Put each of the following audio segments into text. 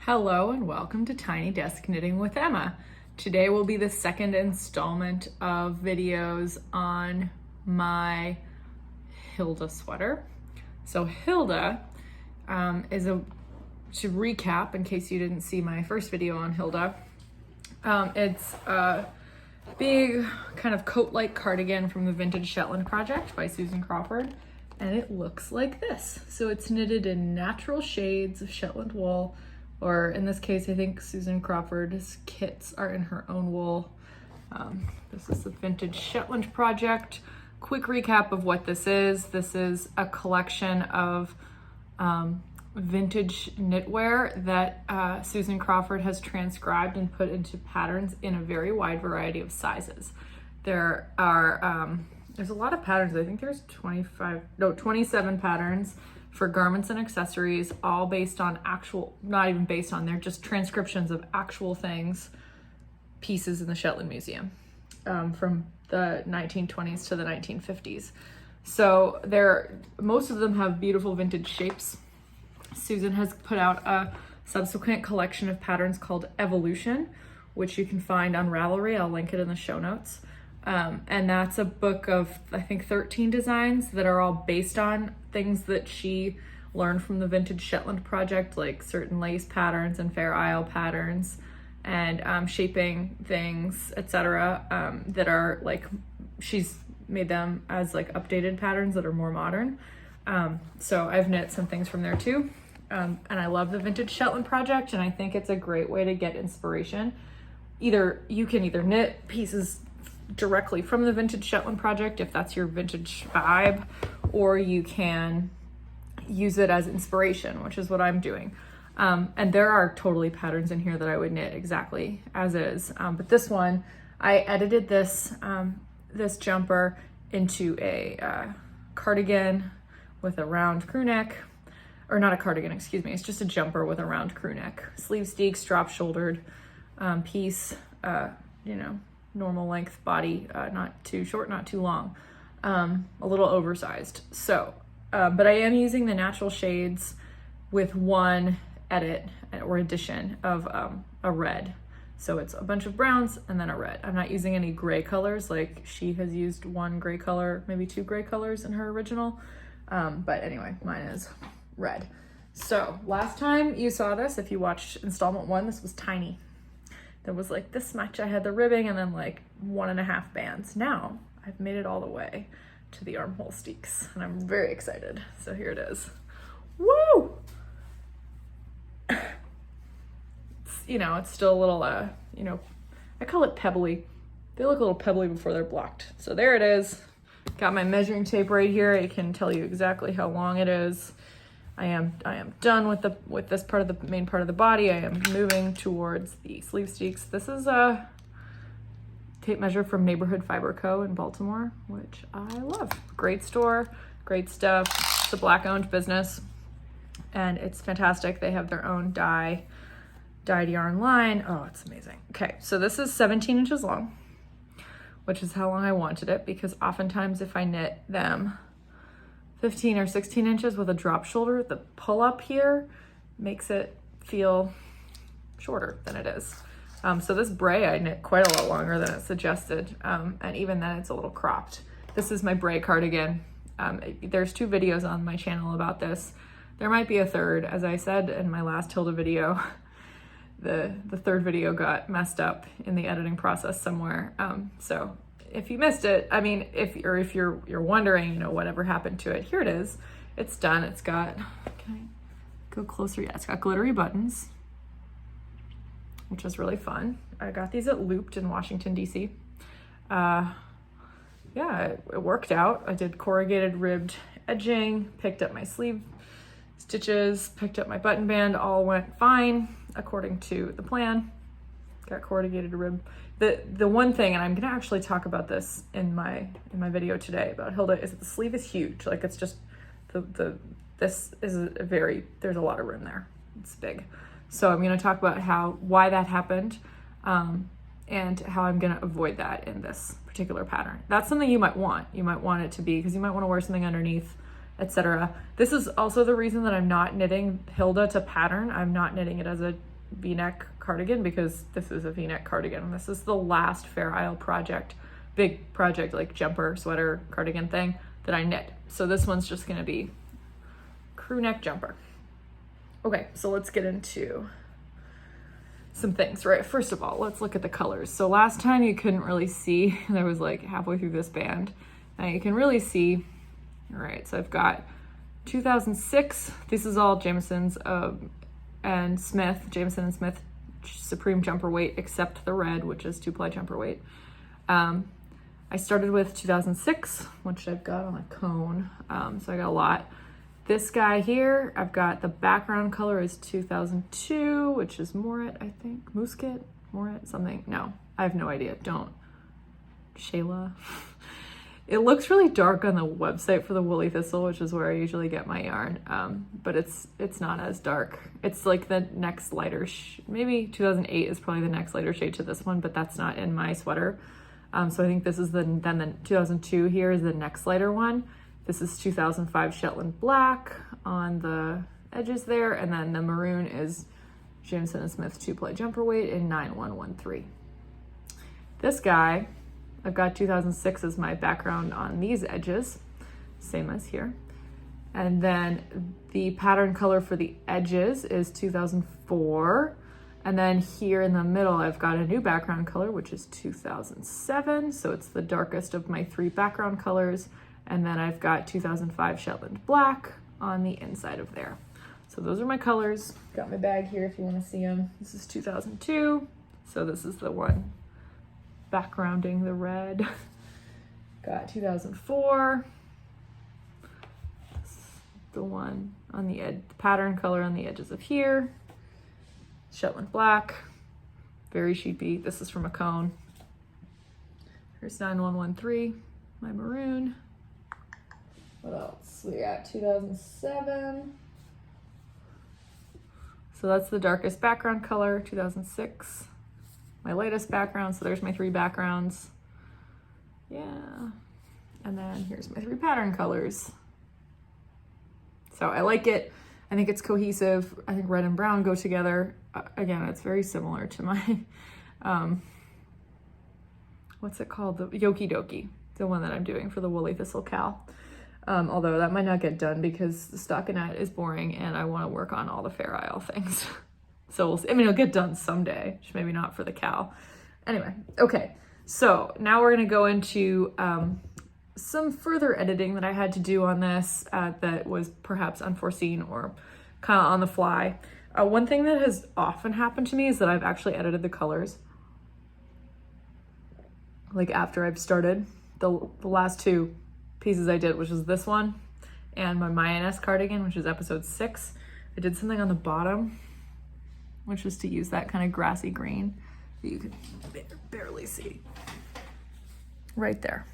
Hello and welcome to Tiny Desk Knitting with Emma. Today will be the second installment of videos on my Hilda sweater. So Hilda to recap in case you didn't see my first video on Hilda, it's a big kind of coat-like cardigan from the Vintage Shetland project by Susan Crawford, and it looks like this. So it's knitted in natural shades of Shetland wool, or in this case, I think Susan Crawford's kits are in her own wool. This is the Vintage Shetland project. Quick recap of what this is. This is a collection of vintage knitwear that Susan Crawford has transcribed and put into patterns in a very wide variety of sizes. There's a lot of patterns. I think there's 27 patterns for garments and accessories, all based on not even based on, they're just transcriptions of actual things, pieces in the Shetland Museum from the 1920s to the 1950s. So most of them have beautiful vintage shapes. Susan has put out a subsequent collection of patterns called Evolution, which you can find on Ravelry. I'll link it in the show notes. And that's a book of, I think, 13 designs that are all based on things that she learned from the Vintage Shetland project, like certain lace patterns and Fair Isle patterns, and shaping things, etc. That are like, she's made them as like updated patterns that are more modern. So I've knit some things from there too. And I love the Vintage Shetland project, and I think it's a great way to get inspiration. You can either knit pieces directly from the Vintage Shetland project if that's your vintage vibe, or you can use it as inspiration, which is what I'm doing. And there are totally patterns in here that I would knit exactly as is. But this one, I edited this jumper into a cardigan with a round crew neck, or not a cardigan, excuse me. It's just a jumper with a round crew neck. Sleeve steeks, drop shouldered piece, normal length body, not too short, not too long, a little oversized. So, but I am using the natural shades with one edit or addition of a red. So it's a bunch of browns and then a red. I'm not using any gray colors, like she has used one gray color, maybe two gray colors in her original. But anyway, mine is red. So last time you saw this, if you watched installment 1, this was tiny. There was like this much. I had the ribbing and then like 1.5 bands. Now I've made it all the way to the armhole steeks, and I'm very excited. So here it is. Woo! It's still a little, I call it pebbly. They look a little pebbly before they're blocked. So there it is. Got my measuring tape right here. I can tell you exactly how long it is. I am done with this part of the main part of the body. I am moving towards the sleeve steeks. This is a tape measure from Neighborhood Fiber Co. in Baltimore, which I love. Great store, great stuff. It's a Black-owned business, and it's fantastic. They have their own dyed yarn line. Oh, it's amazing. Okay, so this is 17 inches long, which is how long I wanted it, because oftentimes if I knit them 15 or 16 inches with a drop shoulder, the pull up here makes it feel shorter than it is. So this bray I knit quite a lot longer than it suggested, and even then it's a little cropped. This is my bray cardigan. There's 2 videos on my channel about this. There might be a third. As I said in my last Hilda video, the third video got messed up in the editing process somewhere. So if you missed it, I mean, if you're wondering, whatever happened to it, here it is. It's done. It's got, can I go closer? Yeah, it's got glittery buttons, which is really fun. I got these at Looped in Washington, D.C. Yeah, it worked out. I did corrugated ribbed edging, picked up my sleeve stitches, picked up my button band, all went fine according to the plan. Got corrugated rib. The one thing, and I'm gonna actually talk about this in my video today about Hilda, is that the sleeve is huge. Like, it's just this is there's a lot of room there. It's big. So I'm gonna talk about why that happened, and how I'm gonna avoid that in this particular pattern. That's something you might want. You might want it to be, because you might want to wear something underneath, etc. This is also the reason that I'm not knitting Hilda to pattern. I'm not knitting it as a v-neck cardigan because this is a v-neck cardigan. This is the last Fair Isle project, big project like jumper, sweater, cardigan thing that I knit. So this one's just gonna be crew neck jumper. Okay, so let's get into some things, right? First of all, let's look at the colors. So last time you couldn't really see, there was like halfway through this band. Now you can really see, all right, so I've got 2006, this is all Jameson's and Smith, Jameson and Smith Supreme jumper weight, except the red, which is 2-ply jumper weight. I started with 2006, which I've got on a cone, so I got a lot. This guy here, I've got the background color is 2002, which is Moret, I think. Musket? Moret? Something? No, I have no idea. Don't. Shayla? It looks really dark on the website for the Woolly Thistle, which is where I usually get my yarn, but it's not as dark. It's like the next lighter, maybe 2008 is probably the next lighter shade to this one, but that's not in my sweater. So I think this is then the 2002 here is the next lighter one. This is 2005 Shetland Black on the edges there, and then the maroon is Jameson and Smith 2-ply jumper weight in 9113. This guy, I've got 2006 as my background on these edges, same as here. And then the pattern color for the edges is 2004. And then here in the middle, I've got a new background color, which is 2007. So it's the darkest of my 3 background colors. And then I've got 2005 Shetland Black on the inside of there. So those are my colors. Got my bag here if you want to see them. This is 2002. So this is the one backgrounding the red. Got 2004. The one on the edge, the pattern color on the edges of here. Shetland Black, very sheepy. This is from a cone. Here's 9113, my maroon. What else? We got 2007. So that's the darkest background color, 2006. My lightest background, so there's my 3 backgrounds. Yeah. And then here's my 3 pattern colors. So I like it. I think it's cohesive. I think red and brown go together. Again, it's very similar to my, what's it called? The Yoki Doki, the one that I'm doing for the Woolly Thistle Cal. Although that might not get done because the stockinette is boring and I want to work on all the Fair Isle things. So we'll see. I mean, it'll get done someday, maybe not for the cow. Anyway, okay. So now we're going to go into some further editing that I had to do on this that was perhaps unforeseen or kind of on the fly. One thing that has often happened to me is that I've actually edited the colors. Like after I've started the last 2 pieces I did, which is this one and my Mayonnaise cardigan, which is episode 6. I did something on the bottom, which is to use that kind of grassy green that you can barely see right there.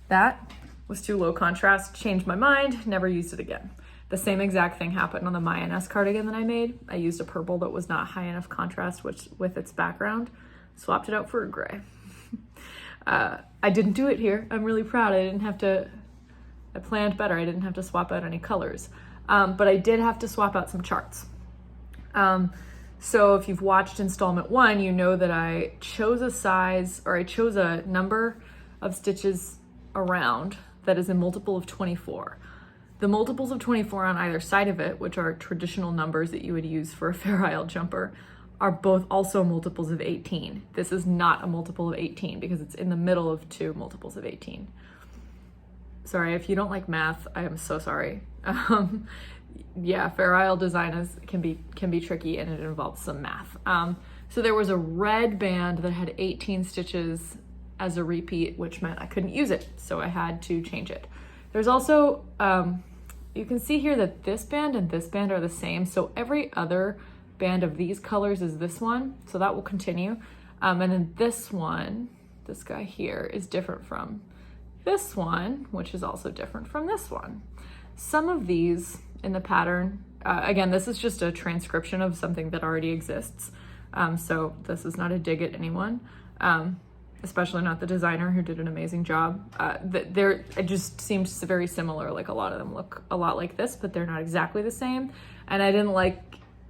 That was too low contrast, changed my mind, never used it again. The same exact thing happened on the Mayonnaise cardigan that I made. I used a purple that was not high enough contrast with its background, swapped it out for a gray. I didn't do it here. I'm really proud. I planned better. I didn't have to swap out any colors, but I did have to swap out some charts. So if you've watched installment 1, you know that I chose a size, or I chose a number of stitches around that is a multiple of 24. The multiples of 24 on either side of it, which are traditional numbers that you would use for a Fair Isle jumper, are both also multiples of 18. This is not a multiple of 18 because it's in the middle of 2 multiples of 18. Sorry, if you don't like math, I am so sorry. Yeah, Fair Isle design can be tricky and it involves some math. So there was a red band that had 18 stitches as a repeat, which meant I couldn't use it, so I had to change it. There's also, you can see here that this band and this band are the same, so every other band of these colors is this one, so that will continue. And then this one, this guy here, is different from this one, which is also different from this one. Some of these in the pattern, again, this is just a transcription of something that already exists, so this is not a dig at anyone, especially not the designer who did an amazing job. It just seems very similar, like a lot of them look a lot like this, but they're not exactly the same. And I didn't like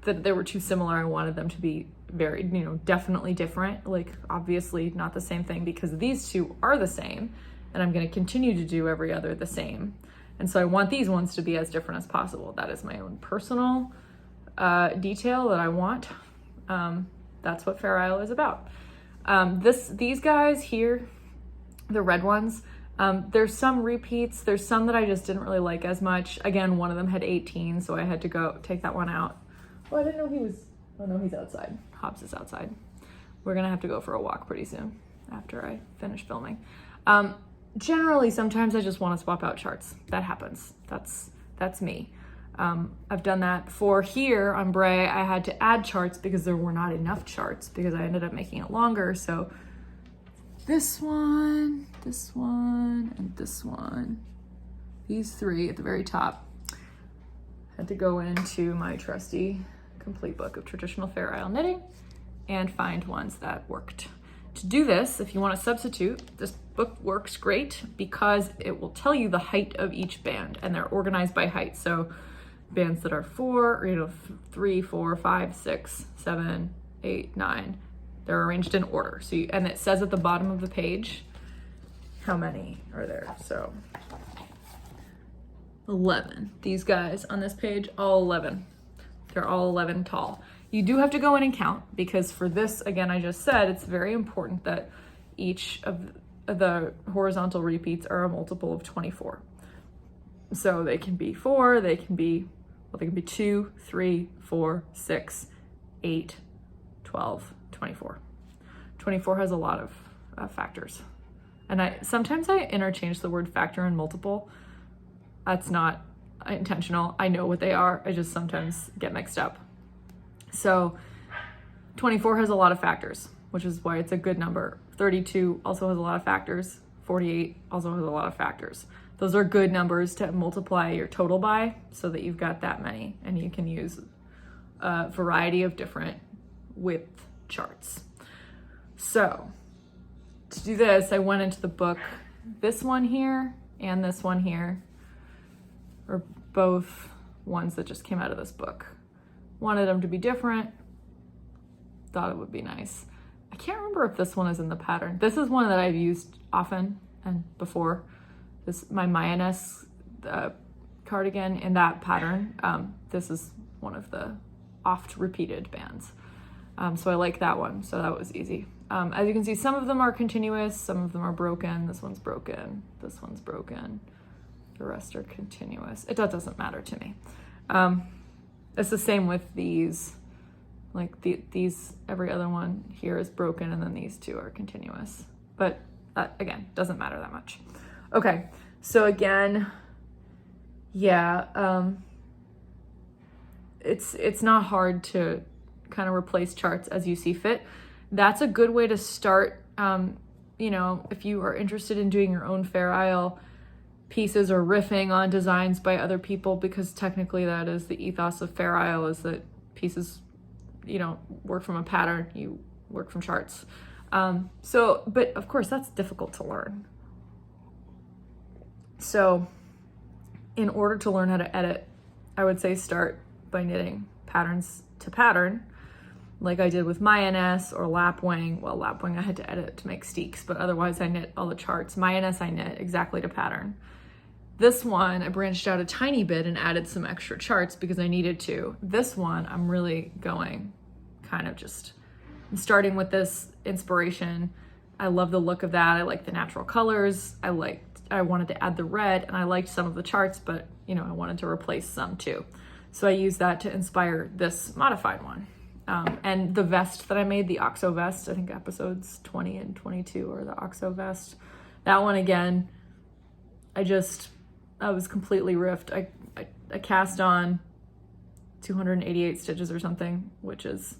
that they were too similar. I wanted them to be very, you know, definitely different. Like obviously not the same thing, because these two are the same and I'm going to continue to do every other the same. And so I want these ones to be as different as possible. That is my own personal detail that I want. That's what Fair Isle is about. These guys here, the red ones, there's some repeats. There's some that I just didn't really like as much. Again, one of them had 18, so I had to go take that one out. Oh, I didn't know he was, oh no, he's outside. Hobbs is outside. We're gonna have to go for a walk pretty soon after I finish filming. Generally, sometimes I just want to swap out charts. That happens. That's me. I've done that before. Here on Bray, I had to add charts because there were not enough charts, because I ended up making it longer. So this one, and this one, these three at the very top, had to go into my trusty complete book of traditional Fair Isle knitting and find ones that worked. To do this, if you want to substitute, this book works great because it will tell you the height of each band, and they're organized by height. So bands that are 4, or, you know, 3, 4, 5, 6, 7, 8, 9, they're arranged in order. So and it says at the bottom of the page how many are there. So 11. These guys on this page, all 11. They're all 11 tall. You do have to go in and count, because for this, again, I just said, it's very important that each of the horizontal repeats are a multiple of 24. So they can be 4, they can be 2, 3, 4, 6, 8, 12, 24. 24 has a lot of factors. And sometimes I interchange the word factor and multiple. That's not intentional. I know what they are. I just sometimes get mixed up. So 24 has a lot of factors, which is why it's a good number. 32 also has a lot of factors. 48 also has a lot of factors. Those are good numbers to multiply your total by, so that you've got that many, and you can use a variety of different width charts. So to do this, I went into the book. This one here and this one here are both ones that just came out of this book. Wanted them to be different. Thought it would be nice. I can't remember if this one is in the pattern. This is one that I've used often and before. This my Mayonnaise cardigan in that pattern. This is one of the oft repeated bands. So I like that one. So that was easy. As you can see, some of them are continuous, some of them are broken. This one's broken. This one's broken. The rest are continuous. That doesn't matter to me. It's the same with these. Like these, every other one here is broken, and then these two are continuous. But again, doesn't matter that much. Okay, so again, yeah, it's not hard to kind of replace charts as you see fit. That's a good way to start. You know, if you are interested in doing your own Fair Isle pieces or riffing on designs by other people, because technically that is the ethos of Fair Isle, is that pieces, you know, work from a pattern, you work from charts. But of course that's difficult to learn. So in order to learn how to edit, I would say start by knitting patterns to pattern, like I did with Mayonnaise or lapwing. Well, lapwing I had to edit to make steeks, but otherwise I knit all the charts. Mayonnaise I knit exactly to pattern. This one, I branched out a tiny bit and added some extra charts because I needed to. This one, I'm really going kind of just, I'm starting with this inspiration. I love the look of that. I like the natural colors. I wanted to add the red, and I liked some of the charts, but you know, I wanted to replace some too. So I used that to inspire this modified one. And the vest that I made, the OXO vest, I think episodes 20 and 22 are the OXO vest. That one again, I was completely riffed. I cast on 288 stitches or something, which is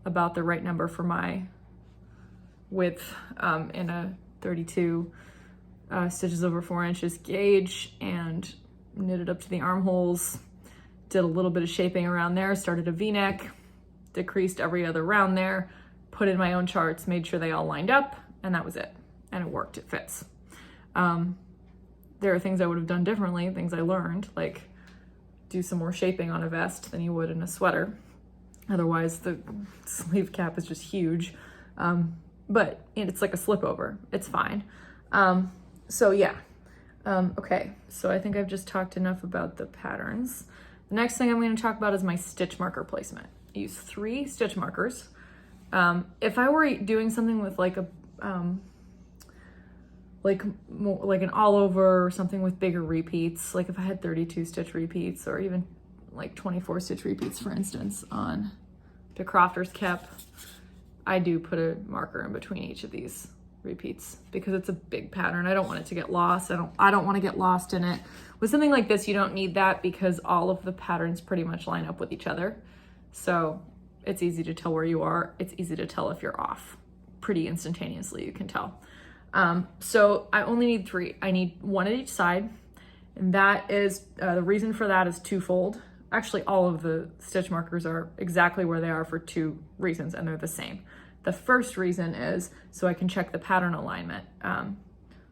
about the right number for my width in a 32 stitches over 4 inches gauge, and knitted up to the armholes, did a little bit of shaping around there, started a V-neck, decreased every other round there, put in my own charts, made sure they all lined up, and that was it. And it worked, it fits. There are things I would have done differently, things I learned, like do some more shaping on a vest than you would in a sweater. Otherwise the sleeve cap is just huge. But it's like a slip over. It's fine. So yeah. Okay, so I think I've just talked enough about the patterns. The next thing I'm going to talk about is my stitch marker placement. I use 3 stitch markers. If I were doing something with like a like an all over or something with bigger repeats, like if I had 32 stitch repeats or even like 24 stitch repeats, for instance, on the Crofter's Cap, I do put a marker in between each of these repeats because it's a big pattern. I don't want it to get lost. I don't want to get lost in it. With something like this, you don't need that because all of the patterns pretty much line up with each other. So it's easy to tell where you are. It's easy to tell if you're off. Pretty instantaneously, you can tell. So I only need 3. I need 1 at each side. And that is, the reason for that is twofold. Actually, all of the stitch markers are exactly where they are for 2 reasons, and they're the same. The first reason is so I can check the pattern alignment.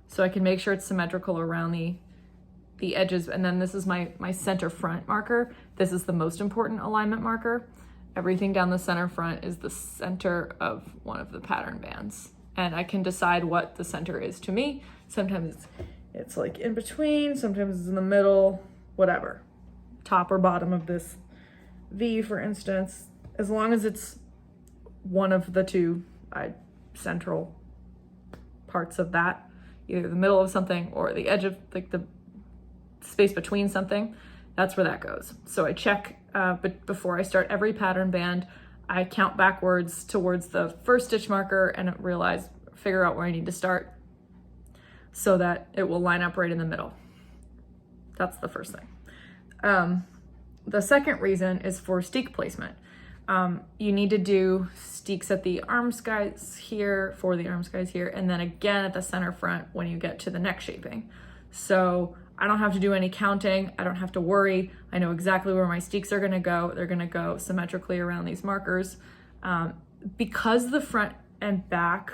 So I can make sure it's symmetrical around the edges. And then this is my center front marker. This is the most important alignment marker. Everything down the center front is the center of one of the pattern bands. And I can decide what the center is to me. Sometimes it's like in between, sometimes it's in the middle, whatever. Top or bottom of this V, for instance, as long as it's one of the 2 central parts of that, either the middle of something or the edge of like the space between something, that's where that goes. So I check, but before I start every pattern band, I count backwards towards the first stitch marker and figure out where I need to start so that it will line up right in the middle. That's the first thing. The second reason is for steek placement. You need to do steeks at the arm skies here, for the arm skies here, and then again at the center front when you get to the neck shaping. So I don't have to do any counting. I don't have to worry. I know exactly where my steeks are gonna go. They're gonna go symmetrically around these markers. Because the front and back,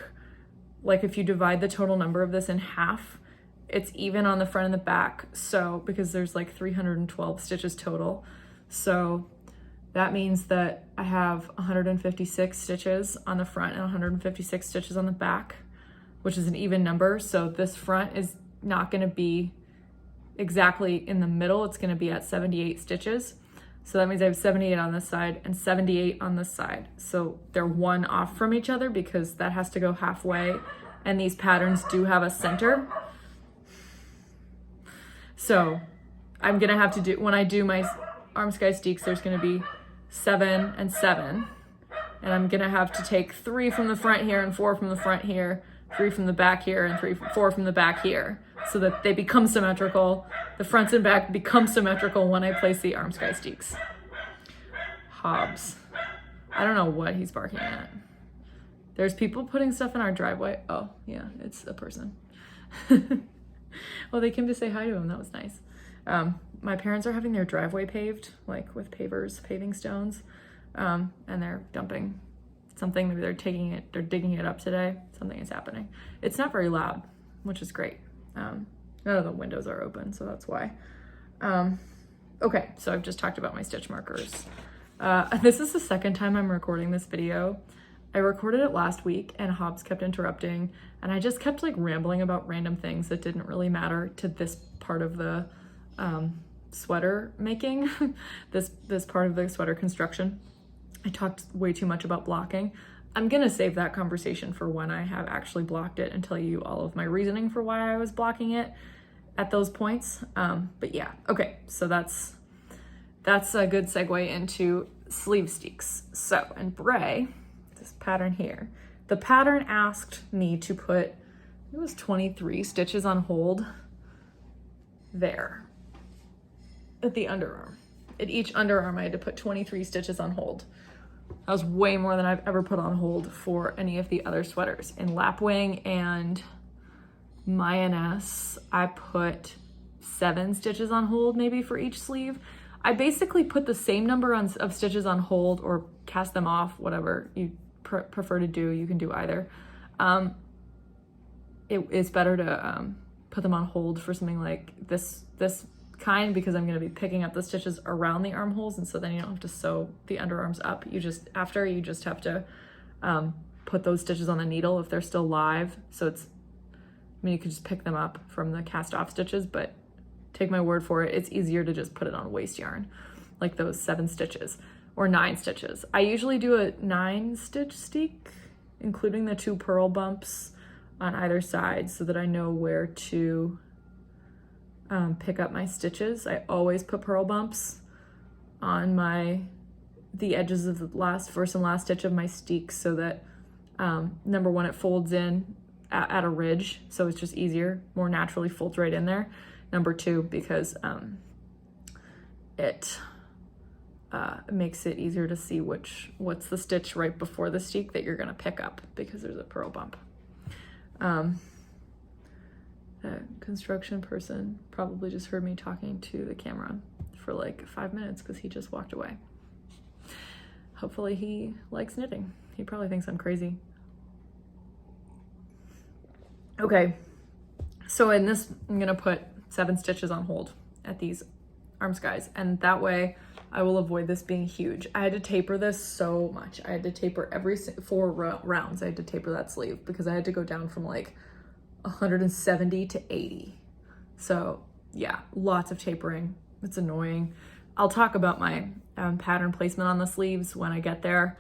like if you divide the total number of this in half, it's even on the front and the back. So because there's like 312 stitches total. So that means that I have 156 stitches on the front and 156 stitches on the back, which is an even number. So this front is not gonna be exactly in the middle. It's gonna be at 78 stitches. So that means I have 78 on this side and 78 on this side. So they're 1 off from each other because that has to go halfway. And these patterns do have a center. So I'm gonna have to do, when I do my arm sky steeks, there's gonna be 7 and 7. And I'm gonna have to take 3 from the front here and 4 from the front here, 3 from the back here and 4 from the back here, so that they become symmetrical. The fronts and back become symmetrical when I place the arm sky steeks. Hobbs. I don't know what he's barking at. There's people putting stuff in our driveway. Oh yeah, it's a person. Well, they came to say hi to him. That was nice. My parents are having their driveway paved, like with paving stones. And they're dumping something. Maybe they're digging it up today. Something is happening. It's not very loud, which is great. None of the windows are open, so that's why. Okay, so I've just talked about my stitch markers. This is the second time I'm recording this video. I recorded it last week and Hobbs kept interrupting and I just kept like rambling about random things that didn't really matter to this part of the sweater making, this part of the sweater construction. I talked way too much about blocking. I'm gonna save that conversation for when I have actually blocked it and tell you all of my reasoning for why I was blocking it at those points. But yeah, okay, so that's a good segue into sleeve steeks. So in Bray, this pattern here, the pattern asked me to put, it was 23 stitches on hold there at the underarm. At each underarm, I had to put 23 stitches on hold. That was way more than I've ever put on hold for any of the other sweaters. In Lapwing and Mayonnaise, I put 7 stitches on hold maybe for each sleeve. I basically put the same number of stitches on hold or cast them off, whatever you prefer to do. You can do either. It's better to put them on hold for something like this kind because I'm gonna be picking up the stitches around the armholes, and so then you don't have to sew the underarms up. You just have to put those stitches on the needle if they're still live. So it's, I mean, you could just pick them up from the cast off stitches, but take my word for it, it's easier to just put it on waste yarn, like those 7 stitches or 9 stitches. I usually do a 9-stitch steek, including the 2 purl bumps on either side, so that I know where to pick up my stitches. I always put purl bumps on the edges of the first and last stitch of my steek, so that number one, it folds in at a ridge, so it's just easier, more naturally folds right in there. Number 2, because it makes it easier to see what's the stitch right before the steek that you're gonna pick up, because there's a purl bump. The construction person probably just heard me talking to the camera for like 5 minutes because he just walked away. Hopefully he likes knitting. He probably thinks I'm crazy. Okay, so in this, I'm gonna put 7 stitches on hold at these arm skies, and that way I will avoid this being huge. I had to taper this so much. I had to taper every 4 rounds. I had to taper that sleeve because I had to go down from like 170 to 80. So yeah, lots of tapering. It's annoying. I'll talk about my pattern placement on the sleeves when I get there.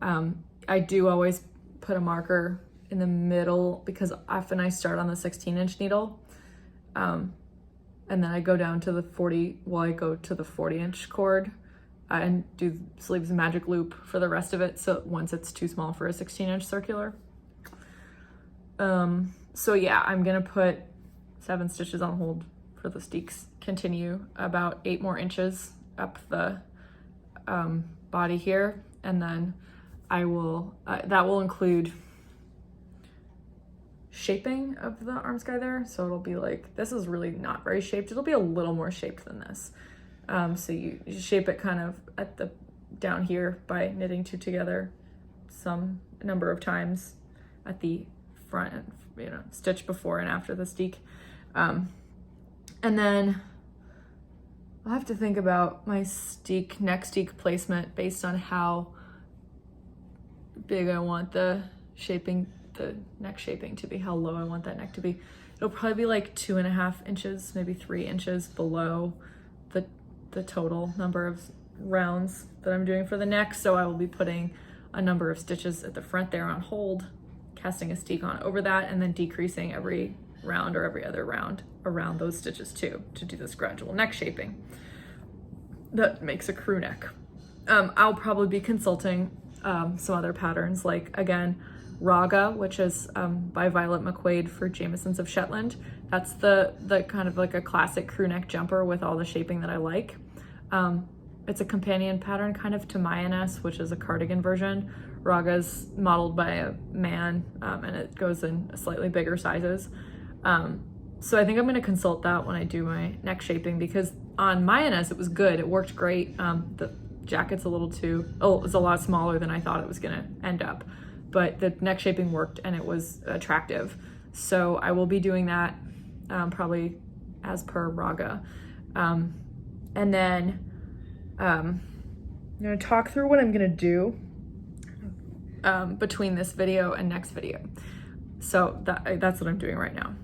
I do always put a marker in the middle because often I start on the 16-inch needle. And then I go down to the 40-inch cord and do sleeves magic loop for the rest of it. So once it's too small for a 16-inch circular. So yeah, I'm gonna put 7 stitches on hold for the steeks. Continue about 8 more inches up the body here, and then I will, that will include shaping of the arm sky there. So it'll be like, this is really not very shaped. It'll be a little more shaped than this. So you shape it kind of at the down here by knitting 2 together some number of times at the front, and stitch before and after the steek. And then I'll have to think about my neck steek placement based on how big I want the neck shaping to be, how low I want that neck to be. It'll probably be like 2.5 inches, maybe 3 inches below the total number of rounds that I'm doing for the neck. So I will be putting a number of stitches at the front there on hold, casting a steek on over that, and then decreasing every round or every other round around those stitches too, to do this gradual neck shaping that makes a crew neck. I'll probably be consulting some other patterns, like again, Raga, which is by Violet McQuaid for Jamisons of Shetland. That's the kind of like a classic crew neck jumper with all the shaping that I like. It's a companion pattern kind of to Mayaness, which is a cardigan version. Raga's modeled by a man, and it goes in slightly bigger sizes. So I think I'm gonna consult that when I do my neck shaping, because on Mayaness it was good, it worked great. The jacket's it's a lot smaller than I thought it was gonna end up, but the neck shaping worked and it was attractive. So I will be doing that probably as per Raga. And then I'm gonna talk through what I'm gonna do between this video and next video. So that's what I'm doing right now.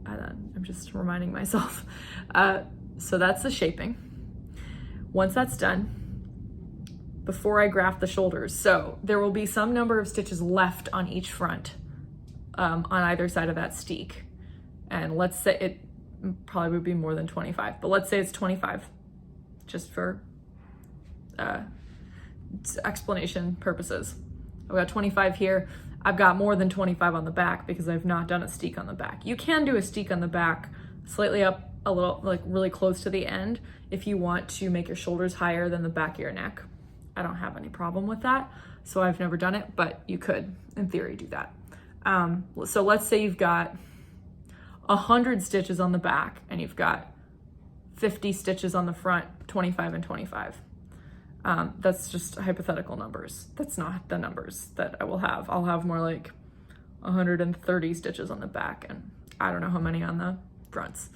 I'm just reminding myself. So that's the shaping. Once that's done, before I graft the shoulders, so there will be some number of stitches left on each front on either side of that steek. And let's say it probably would be more than 25, but let's say it's 25, just for explanation purposes. I've got 25 here. I've got more than 25 on the back because I've not done a steek on the back. You can do a steek on the back slightly up a little, like really close to the end, if you want to make your shoulders higher than the back of your neck. I don't have any problem with that. So I've never done it, but you could, in theory, do that. So let's say you've got 100 stitches on the back and you've got 50 stitches on the front, 25 and 25. That's just hypothetical numbers. That's not the numbers that I will have. I'll have more like 130 stitches on the back and I don't know how many on the fronts.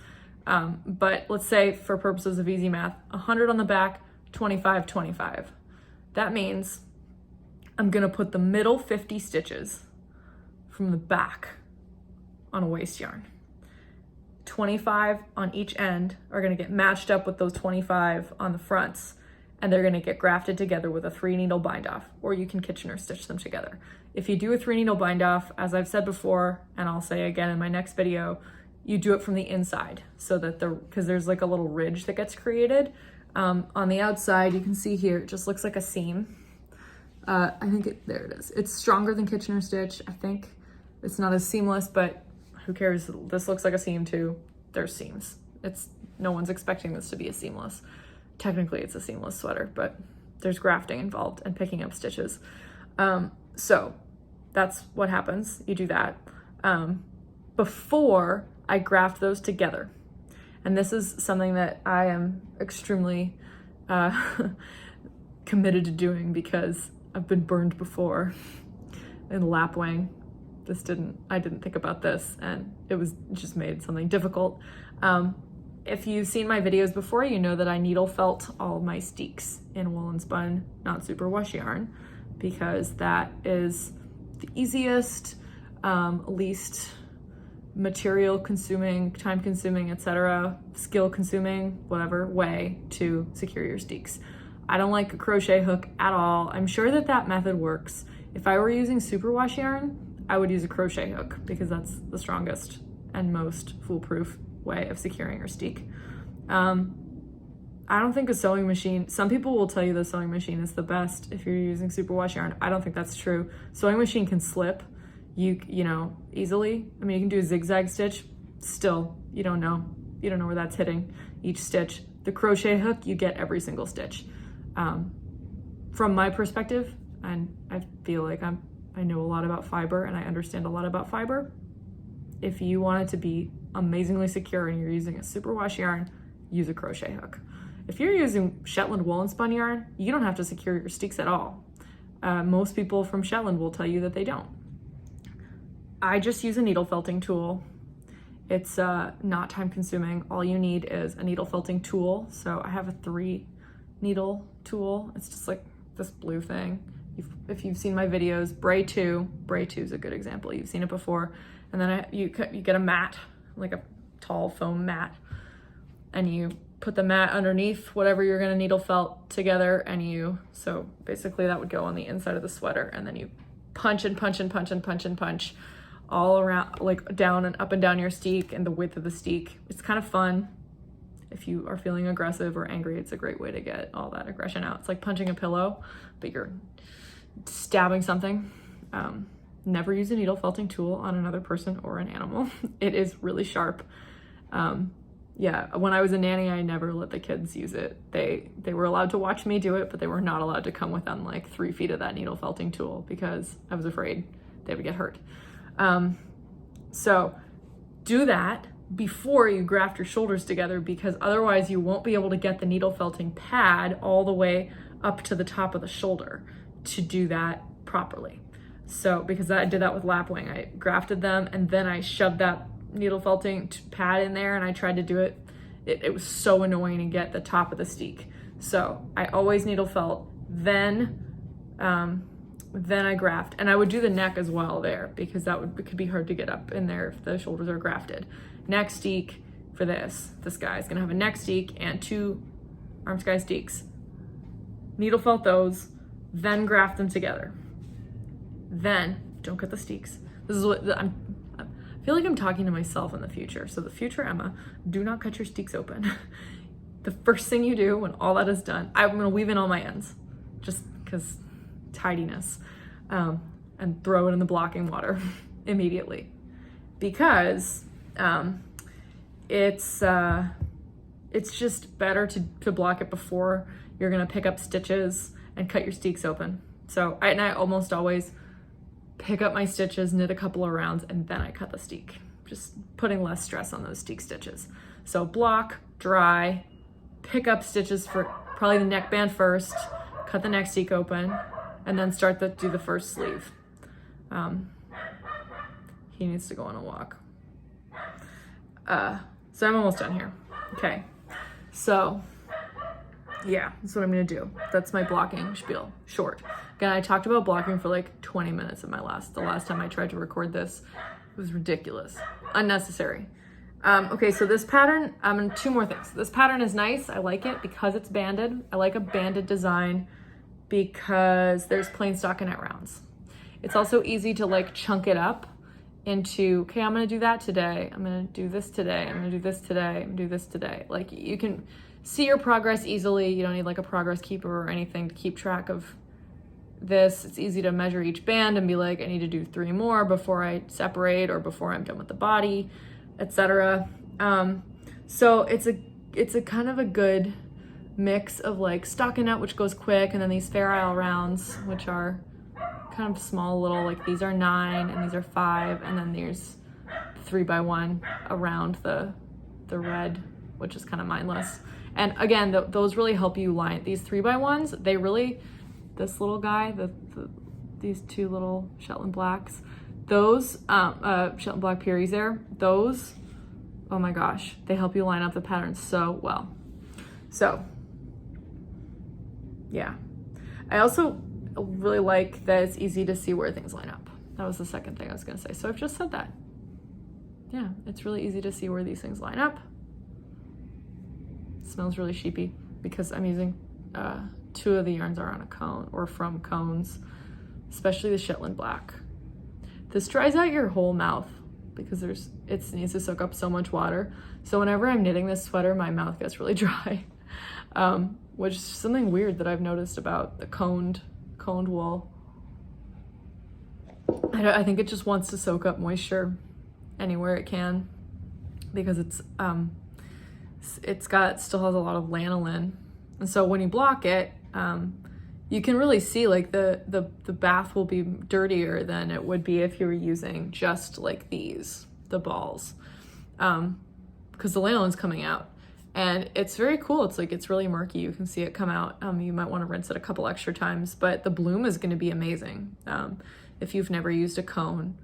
But let's say for purposes of easy math, 100 on the back, 25, 25. That means I'm gonna put the middle 50 stitches from the back on a waist yarn. 25 on each end are gonna get matched up with those 25 on the fronts, and they're gonna get grafted together with a 3-needle bind off, or you can Kitchener stitch them together. If you do a 3-needle bind off, as I've said before, and I'll say again in my next video, you do it from the inside so that because there's like a little ridge that gets created. On the outside, you can see here, it just looks like a seam. I think there it is. It's stronger than Kitchener stitch. I think it's not as seamless, but who cares? This looks like a seam too. There's seams. No one's expecting this to be a seamless. Technically it's a seamless sweater, but there's grafting involved and picking up stitches. So that's what happens. You do that before I graft those together. And this is something that I am extremely committed to doing because I've been burned before in lapwing. I didn't think about this, and it just made something difficult. If you've seen my videos before, you know that I needle felt all of my steeks in woolen spun, not superwash yarn, because that is the easiest, least material consuming, time consuming, etc., skill consuming, whatever way to secure your steeks. I don't like a crochet hook at all. I'm sure that method works. If I were using superwash yarn, I would use a crochet hook because that's the strongest and most foolproof way of securing your steek. I don't think a sewing machine, some people will tell you the sewing machine is the best if you're using superwash yarn. I don't think that's true. Sewing machine can slip, you know, easily. I mean, you can do a zigzag stitch, still, you don't know where that's hitting each stitch. The crochet hook, you get every single stitch. From my perspective, and I feel like I know a lot about fiber and I understand a lot about fiber. If you want it to be amazingly secure and you're using a superwash yarn, use a crochet hook. If you're using Shetland woolen spun yarn, you don't have to secure your steeks at all. Most people from Shetland will tell you that they don't. I just use a needle felting tool. It's not time consuming. All you need is a needle felting tool. So I have a 3-needle tool. It's just like this blue thing. If you've seen my videos, Bray 2 is a good example. You've seen it before. And then you get a mat, like a tall foam mat, and you put the mat underneath whatever you're gonna needle felt together, and so basically that would go on the inside of the sweater, and then you punch and punch and punch and punch and punch all around, like down and up and down your steek and the width of the steek. It's kind of fun. If you are feeling aggressive or angry, it's a great way to get all that aggression out. It's like punching a pillow, but you're stabbing something. Never use a needle felting tool on another person or an animal. It is really sharp. Yeah, when I was a nanny, I never let the kids use it. They were allowed to watch me do it, but they were not allowed to come within like 3 feet of that needle felting tool because I was afraid they would get hurt. So do that before you graft your shoulders together, because otherwise you won't be able to get the needle felting pad all the way up to the top of the shoulder to do that properly. So because I did that with lapwing, I grafted them and then I shoved that needle felting pad in there and I tried to do it. It was so annoying to get the top of the steek. So I always needle felt, then I graft, and I would do the neck as well there because it could be hard to get up in there if the shoulders are grafted. Neck steek for this guy's gonna have a neck steek and 2 arm sky steeks. Needle felt those, then graft them together. Then don't cut the steeks. This is what I feel like I'm talking to myself in the future. So the future Emma, do not cut your steeks open. The first thing you do when all that is done, I'm gonna weave in all my ends, just because tidiness, and throw it in the blocking water immediately, because it's just better to block it before you're gonna pick up stitches and cut your steeks open. So I almost always pick up my stitches, knit a couple of rounds, and then I cut the steek, just putting less stress on those steek stitches. So block, dry, pick up stitches for probably the neckband first, cut the neck steek open, and then do the first sleeve. He needs to go on a walk. So I'm almost done here. Okay, so yeah, that's what I'm gonna do. That's my blocking spiel, short. Again, I talked about blocking for like 20 minutes in the last time I tried to record this. It was ridiculous, unnecessary. Okay, so this pattern, two more things. This pattern is nice, I like it because it's banded. I like a banded design because there's plain stockinette rounds. It's also easy to like chunk it up into, okay, I'm gonna do that today. I'm gonna do this today. I'm gonna do this today. I'm gonna do this today. Like you can see your progress easily. You don't need like a progress keeper or anything to keep track of this. It's easy to measure each band and be like, I need to do 3 more before I separate or before I'm done with the body, etc. So it's a kind of a good mix of like stockinette, which goes quick, and then these Fair Isle rounds, which are kind of small little, like these are 9 and these are 5, and then there's 3x1 around the red, which is kind of mindless. And again, those really help you line these 3x1s. They really, this little guy, these 2 little Shetland blacks, those Shetland black Pearies there, those, oh my gosh, they help you line up the patterns so well. So yeah, I also really like that it's easy to see where things line up. That was the second thing I was gonna say. So I've just said that. Yeah, it's really easy to see where these things line up. It smells really sheepy because I'm using 2 of the yarns are on a cone or from cones, especially the Shetland black. This dries out your whole mouth because it needs to soak up so much water. So whenever I'm knitting this sweater, my mouth gets really dry, which is something weird that I've noticed about the coned wool. I think it just wants to soak up moisture anywhere it can because still has a lot of lanolin, and so when you block it, you can really see like the bath will be dirtier than it would be if you were using just like the balls, because the lanolin's coming out. And it's very cool. It's like, it's really murky. You can see it come out. You might want to rinse it a couple extra times, but the bloom is going to be amazing. If you've never used a cone,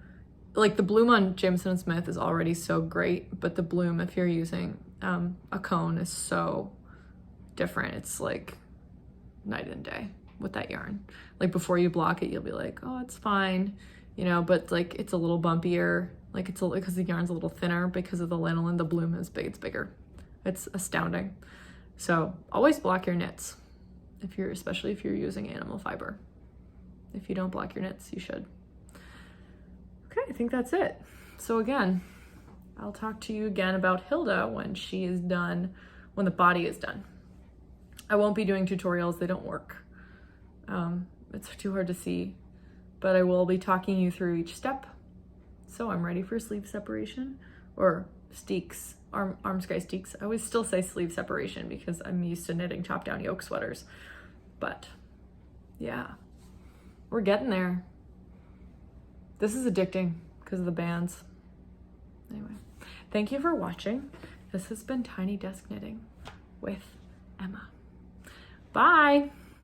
like the bloom on Jameson & Smith is already so great, but the bloom, if you're using a cone, is so different. It's like night and day with that yarn. Like before you block it, you'll be like, oh, it's fine, you know, but like it's a little bumpier. Like because the yarn's a little thinner because of the lanolin, the bloom is big, it's bigger. It's astounding. So always block your knits, especially if you're using animal fiber. If you don't block your knits, you should. Okay, I think that's it. So again, I'll talk to you again about Hilda when she is done, when the body is done. I won't be doing tutorials, they don't work. It's too hard to see, but I will be talking you through each step. So I'm ready for sleeve separation, or steeks, arm sky steeks. I always still say sleeve separation because I'm used to knitting top down yoke sweaters, but yeah, we're getting there. This is addicting because of the bands. Anyway, thank you for watching. This has been Tiny Desk Knitting with Emma. Bye.